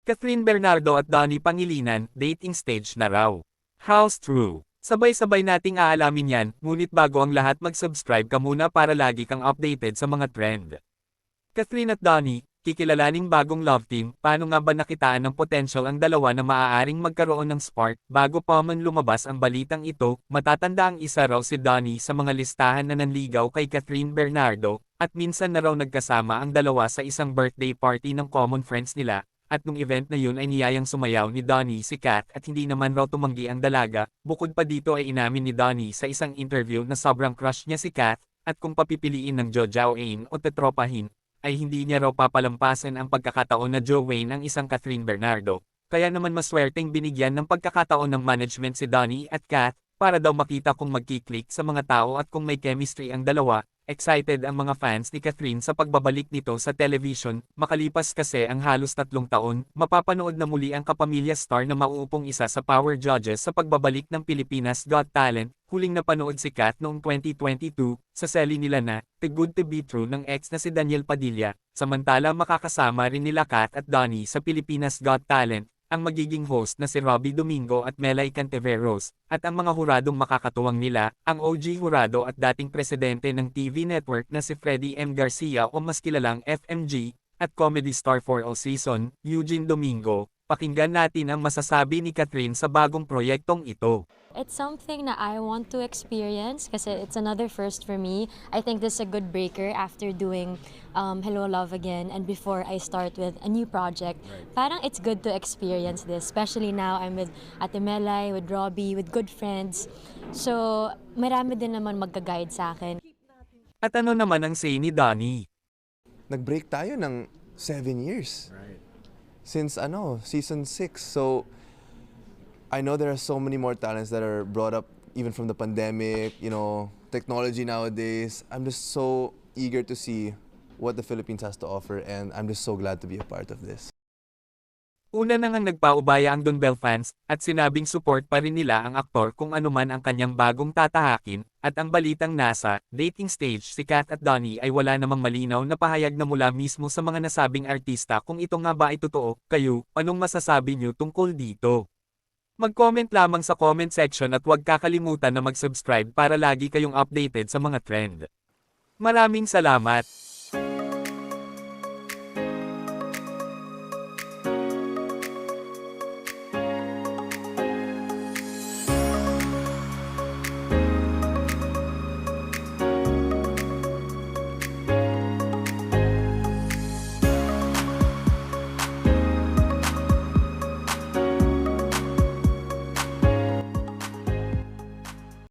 Catherine Bernardo at Donnie Pangilinan, dating stage na raw. How's true? Sabay-sabay nating aalamin yan, ngunit bago ang lahat mag-subscribe ka muna para lagi kang updated sa mga trend. Catherine at Donnie, kikilalaning bagong love team, paano nga ba nakitaan ng potential ang dalawa na maaaring magkaroon ng spark? Bago pa man lumabas ang balitang ito, matatanda ang isa raw si Donnie sa mga listahan na nanligaw kay Catherine Bernardo, at minsan na raw nagkasama ang dalawa sa isang birthday party ng common friends nila. At nung event na yun ay niyayang sumayaw ni Donnie si Kat at hindi naman raw tumanggi ang dalaga, bukod pa dito ay inamin ni Donnie sa isang interview na sobrang crush niya si Kat, at kung papipiliin ng Jojoain o tetropahin, ay hindi niya raw papalampasin ang pagkakataon na Joanne ang isang Catherine Bernardo. Kaya naman maswerteng binigyan ng pagkakataon ng management si Donnie at Kat, para daw makita kung magkiklik sa mga tao at kung may chemistry ang dalawa. Excited ang mga fans ni Catherine sa pagbabalik nito sa television, makalipas kasi ang halos 3 taon, mapapanood na muli ang kapamilya star na mauupong isa sa power judges sa pagbabalik ng Pilipinas Got Talent. Huling napanood si Kat noong 2022, sa seli nila na, The Good to Be True ng ex na si Daniel Padilla, samantala makakasama rin nila Kat at Donnie sa Pilipinas Got Talent, ang magiging host na si Robbie Domingo at Melay Cantiveros, at ang mga huradong makakatuwang nila, ang OG hurado at dating presidente ng TV network na si Freddie M. Garcia o mas kilalang FMG, at comedy star for all season, Eugene Domingo. Pakinggan natin ang masasabi ni Catherine sa bagong proyektong ito. It's something that I want to experience kasi it's another first for me. I think this is a good breaker after doing Hello Love Again and before I start with a new project. Parang it's good to experience this, especially now I'm with Ate Melay, with Robbie, with good friends. So marami din naman magka-guide sa akin. At ano naman ang say ni Donnie? Nag-break tayo ng 7 years. Since season 6. So I know there are so many more talents that are brought up even from the pandemic, technology nowadays. I'm just so eager to see what the Philippines has to offer, and I'm just so glad to be a part of this. Una na ngang nagpaubaya ang Don Bell fans, at sinabing support pa rin nila ang aktor kung ano man ang kanyang bagong tatahakin, at ang balitang nasa dating stage si Kat at Donnie ay wala namang malinaw na pahayag na mula mismo sa mga nasabing artista kung ito nga ba ay totoo. Kayo, anong masasabi niyo tungkol dito? Mag-comment lamang sa comment section at huwag kakalimutan na mag-subscribe para lagi kayong updated sa mga trend. Maraming salamat!